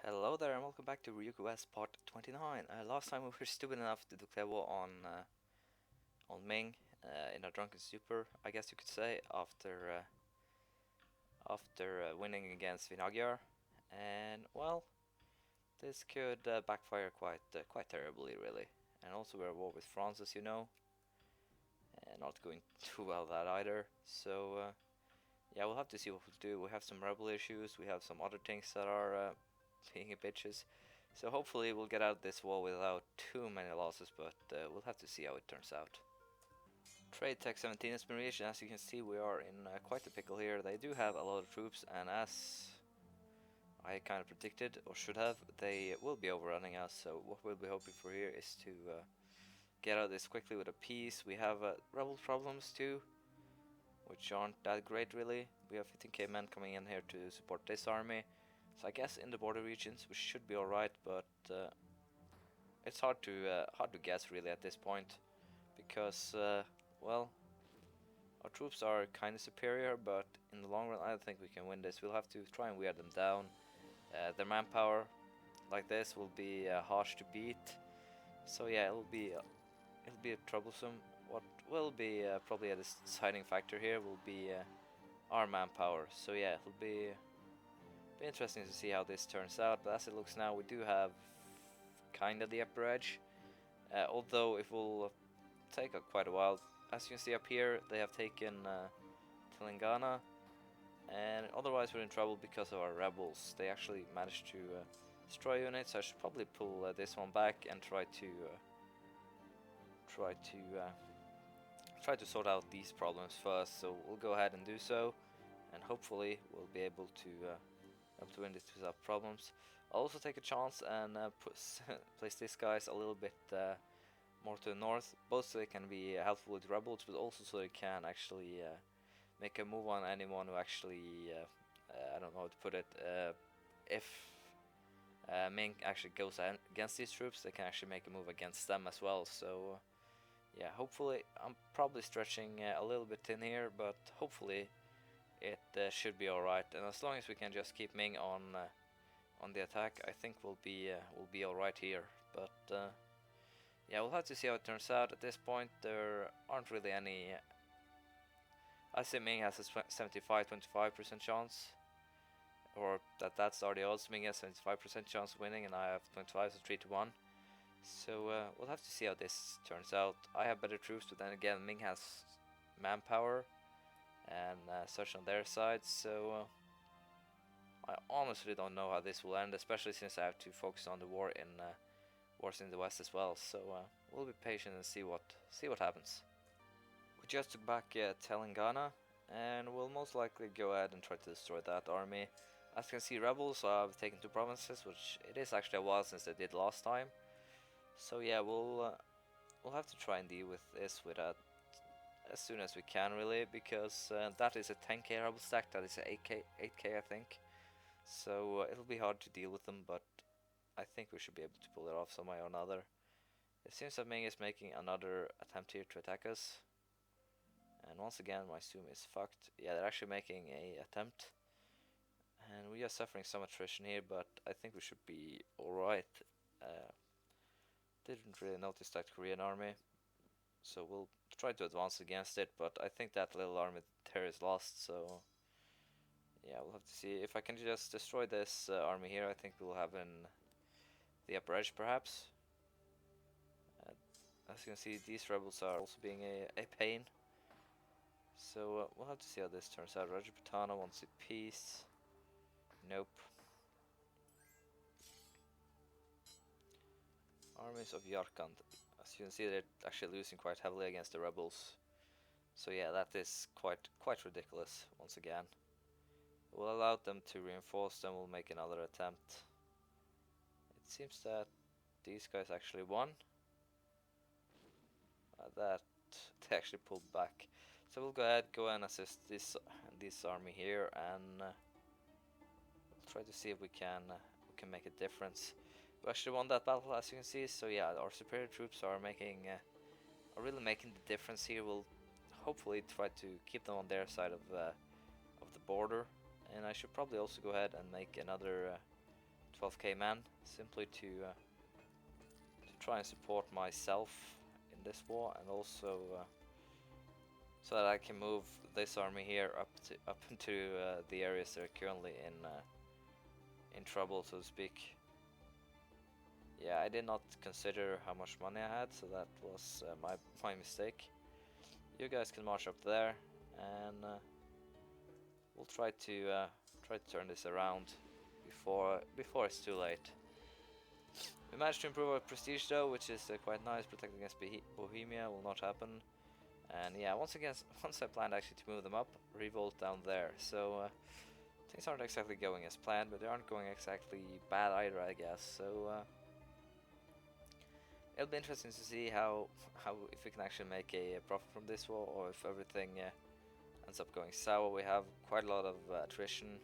Hello there and welcome back to Ryukyu part 29. Last time we were stupid enough to declare war on Ming in a drunken stupor, I guess you could say, after winning against Vinagyar, and well, this could backfire quite terribly, really. And also we're at war with France, as you know, and not going too well that either. So yeah, we'll have to see what we'll do. We have some rebel issues, we have some other things that are being bitches. So hopefully we'll get out of this war without too many losses, but we'll have to see how it turns out. Trade Tech 17 has been reached, and as you can see we are in quite a pickle here. They do have a lot of troops, and as I kind of predicted, or should have, they will be overrunning us, so what we'll be hoping for here is to get out of this quickly with a peace. We have rebel problems too, which aren't that great really. We have 15k men coming in here to support this army, so I guess in the border regions we should be alright, but it's hard to guess really at this point, because well, our troops are kind of superior, but in the long run I don't think we can win this. We'll have to try and wear them down. Their manpower like this will be harsh to beat, so yeah, it'll be troublesome. What will be probably a deciding factor here will be our manpower. So yeah, it'll be interesting to see how this turns out. But as it looks now, we do have kind of the upper edge, although it will take quite a while. As you can see up here, they have taken Telangana, and otherwise we're in trouble because of our rebels. They actually managed to destroy units. I should probably pull this one back and try to sort out these problems first. So we'll go ahead and do so, and hopefully we'll be able to win this without problems. I'll also take a chance and place these guys a little bit more to the north, both so they can be helpful with rebels, but also so they can actually make a move on anyone who actually, I don't know how to put it, if Ming actually goes against these troops, they can actually make a move against them as well. So yeah, hopefully, I'm probably stretching a little bit thin here, but hopefully it should be alright. And as long as we can just keep Ming on the attack, I think we'll be alright here. But yeah, we'll have to see how it turns out. At this point, there aren't really any. I say Ming has a 75-25% chance, or that's already odds. Ming has 75% chance of winning, and I have 25, so 3 to 1. So we'll have to see how this turns out. I have better troops, but then again, Ming has manpower and such on their side. So I honestly don't know how this will end, especially since I have to focus on the wars in the west as well. So we'll be patient and see what happens. We just took back Telangana, and we'll most likely go ahead and try to destroy that army. As you can see, rebels have taken 2 provinces, which it is actually a while since they did last time. So yeah, we'll have to try and deal with this as soon as we can, really, because that is a 10k rebel stack, that is a 8k I think. So it'll be hard to deal with them, but I think we should be able to pull it off some way or another. It seems that Ming is making another attempt here to attack us, and once again my Zoom is fucked. Yeah, they're actually making a attempt, and we are suffering some attrition here, but I think we should be alright. Didn't really notice that Korean army, so we'll try to advance against it, but I think that little army there is lost, so yeah, we'll have to see. If I can just destroy this army here, I think we'll have in the upper edge perhaps. As you can see, these rebels are also being a pain, so we'll have to see how this turns out. Rajaputana wants a peace. Nope. Armies of Yarkand. As you can see, they're actually losing quite heavily against the rebels. So yeah, that is quite ridiculous once again. We'll allow them to reinforce, then we'll make another attempt. It seems that these guys actually won. That they actually pulled back. So we'll go and assist this army here, and we'll try to see if we can make a difference. We actually won that battle, as you can see. So yeah, our superior troops are really making the difference here. We'll hopefully try to keep them on their side of the border, and I should probably also go ahead and make another 12k men, simply to try and support myself in this war, and also so that I can move this army here up into the areas that are currently in trouble, so to speak. Yeah, I did not consider how much money I had, so that was my mistake. You guys can march up there, and we'll try to turn this around before it's too late. We managed to improve our prestige though, which is quite nice. Protect against Bohemia will not happen. And yeah, once I planned actually to move them up, revolt down there. So things aren't exactly going as planned, but they aren't going exactly bad either, I guess. So it'll be interesting to see how if we can actually make a profit from this war, or if everything ends up going sour. We have quite a lot of attrition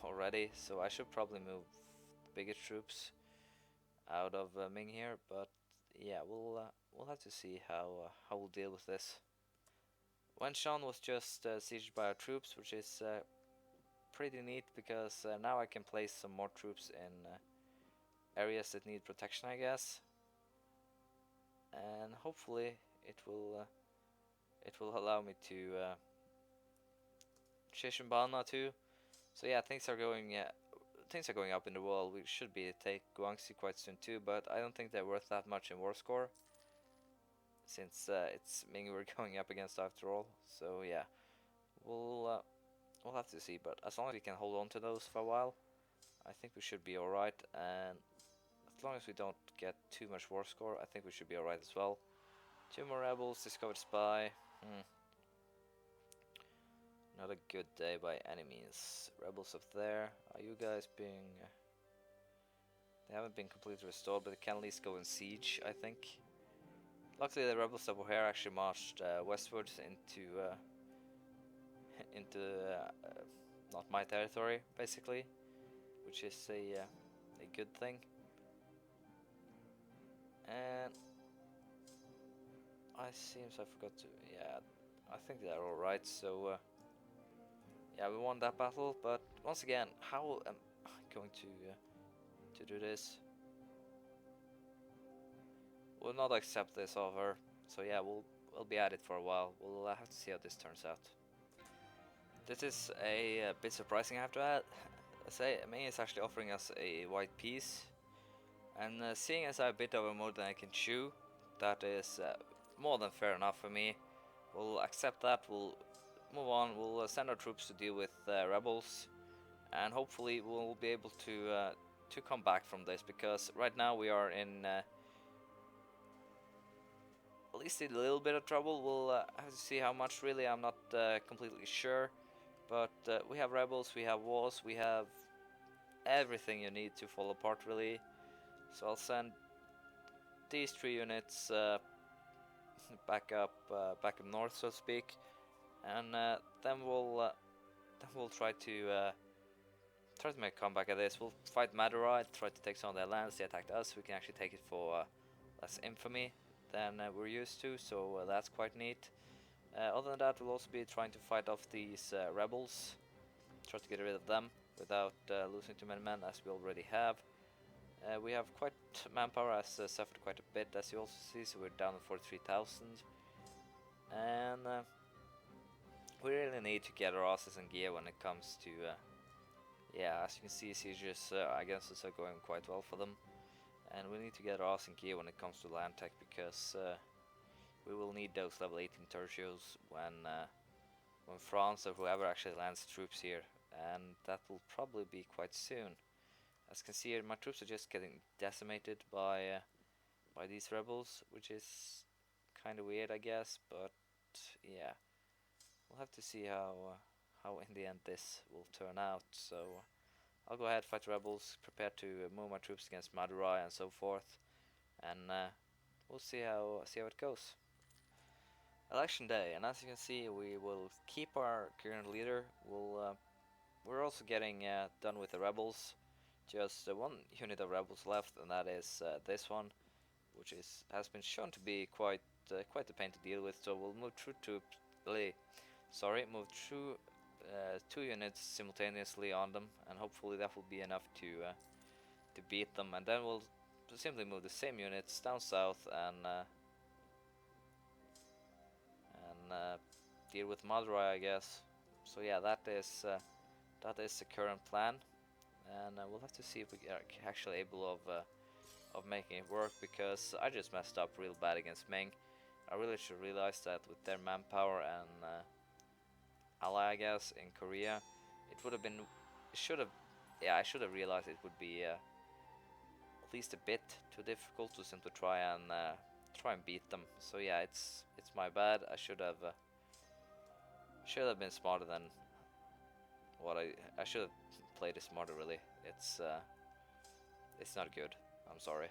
already, so I should probably move the bigger troops out of Ming here. But yeah, we'll have to see how we'll deal with this. Wenshan was just sieged by our troops, which is pretty neat, because now I can place some more troops in areas that need protection, I guess, and hopefully it will allow me to Shishimbana too. So yeah, things are going up in the world. We should be take Guangxi quite soon too, but I don't think they're worth that much in war score, since it's Ming we're going up against after all. So yeah, we'll have to see. But as long as we can hold on to those for a while, I think we should be alright. And as long as we don't get too much war score, I think we should be alright as well. 2 more rebels, discovered spy. Not a good day by any means. Rebels up there. Are you guys being... They haven't been completely restored, but they can at least go in siege, I think. Luckily the rebels that were here actually marched westwards into not my territory, basically, which is a good thing. And I forgot to... Yeah, I think they're alright, so... yeah, we won that battle, but once again, how am I going to do this? We'll not accept this offer, so yeah, we'll be at it for a while. We'll have to see how this turns out. This is a bit surprising, I have to add. Ming is actually offering us a white peace, and seeing as I have a bit over more than I can chew, that is more than fair enough for me. We'll accept that. We'll move on. We'll send our troops to deal with rebels, and hopefully we'll be able to come back from this, because right now we are in at least a little bit of trouble. We'll have to see how much. Really, I'm not completely sure, but we have rebels, we have wars, we have everything you need to fall apart, really. So I'll send these 3 units back up north, so to speak, and then we'll try to make a comeback at this. We'll fight Madurai, try to take some of their lands. They attacked us. We can actually take it for less infamy than we're used to, so that's quite neat. Other than that, we'll also be trying to fight off these rebels, try to get rid of them without losing too many men, as we already have. We have quite manpower, has suffered quite a bit, as you also see, so we're down to 43,000. And we really need to get our asses in gear when it comes to... yeah, as you can see, sieges against us are going quite well for them. And we need to get our ass in gear when it comes to land tech, because we will need those level 18 tertios when France or whoever actually lands troops here. And that will probably be quite soon. As you can see here, my troops are just getting decimated by these rebels, which is kind of weird, I guess. But yeah, we'll have to see how in the end this will turn out. So I'll go ahead, fight rebels, prepare to move my troops against Madurai and so forth, and we'll see how it goes. Election day, and as you can see, we will keep our current leader. We're also getting done with the rebels. Just 1 unit of rebels left, and that is this one, which has been shown to be quite a pain to deal with. So we'll move through 2 units simultaneously on them, and hopefully that will be enough to beat them. And then we'll simply move the same units down south and deal with Madurai, I guess. So yeah, that is the current plan, and we'll have to see if we are actually able of making it work, because I just messed up real bad against Ming. I really should realize that with their manpower and ally, I guess, in Korea, it would have been, yeah, I should have realized it would be at least a bit too difficult to simply try and beat them. So yeah, it's my bad. I should have been smarter than what I should have played it smarter. Really, it's not good. I'm sorry.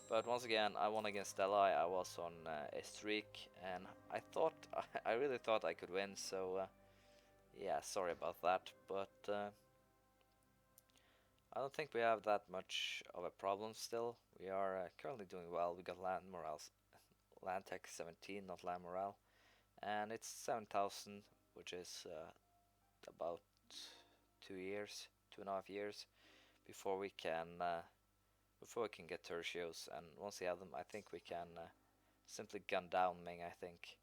But once again, I won against Ally. I was on a streak, and I really thought I could win. So yeah, sorry about that. But I don't think we have that much of a problem still. We are currently doing well. We got land morale, land tech 17, not land morale, and it's 7,000, which is about 2 years, 2.5 years before we can get tertios. And once we have them, I think we can simply gun down Ming, I think.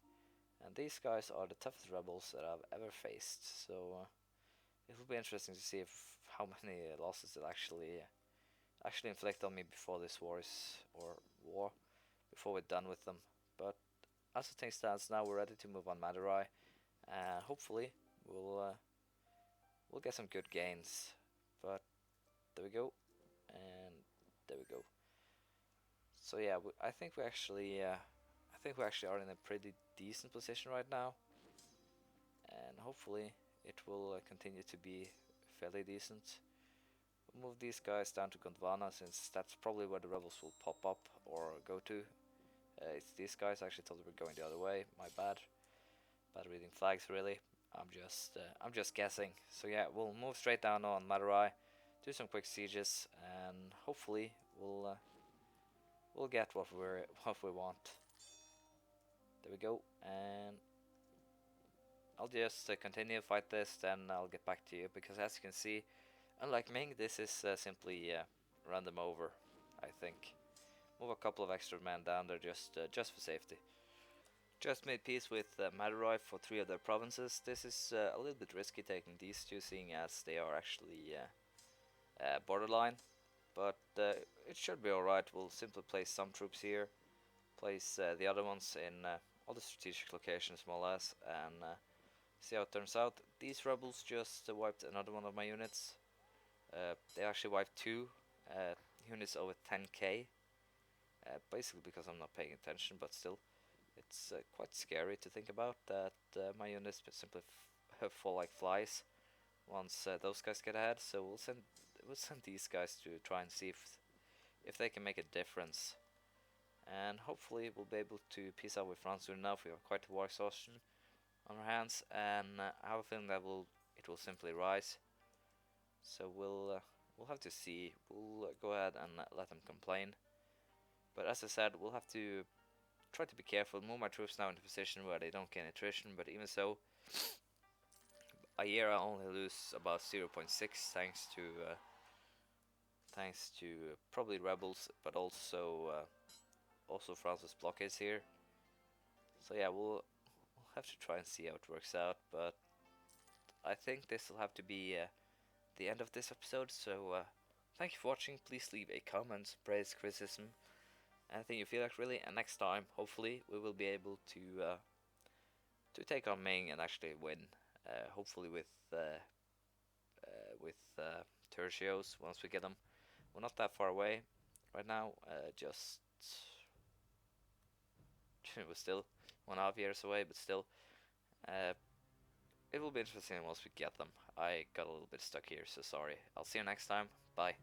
And these guys are the toughest rebels that I've ever faced. So it will be interesting to see how many losses it actually inflict on me before this war before we're done with them. But as the thing stands now, we're ready to move on Madurai, and hopefully we'll get some good gains. But there we go, and there we go. So yeah, I think we actually are in a pretty decent position right now, and hopefully it will continue to be fairly decent. We'll move these guys down to Gondwana, since that's probably where the rebels will pop up or go to. It's these guys. I actually thought we were going the other way. My bad. Bad reading flags, really. I'm just guessing. So yeah, we'll move straight down on Madurai, do some quick sieges, and hopefully we'll get what we want. There we go, and I'll just continue to fight this, then I'll get back to you, because as you can see, unlike Ming, this is simply run them over, I think. Move a couple of extra men down there just for safety. Just made peace with Madurai for 3 of their provinces. This is a little bit risky taking these two, seeing as they are actually borderline, but it should be alright. We'll simply place some troops here, place the other ones in all the strategic locations more or less, and see how it turns out. These rebels just wiped another one of my units. They actually wiped 2 units over 10k, basically because I'm not paying attention, but still. It's quite scary to think about that my units simply fall like flies once those guys get ahead. So we'll send these guys to try and see if they can make a difference, and hopefully we'll be able to peace out with France soon enough. We have quite a war exhaustion on our hands, and I have a feeling that it will simply rise. So we'll have to see. We'll go ahead and let them complain. But as I said, we'll have to try to be careful, move my troops now into a position where they don't gain attrition, but even so, a year I only lose about 0.6 thanks to probably rebels, but also France's blockades here. So yeah, we'll have to try and see how it works out, but I think this will have to be the end of this episode. So thank you for watching. Please leave a comment, praise, criticism, anything you feel like, really, and next time hopefully we will be able to take on Ming and actually win, hopefully with tertios once we get them. We're not that far away right now, just we're still 1.5 years away, but still it will be interesting once we get them. I got a little bit stuck here, so sorry. I'll see you next time. Bye.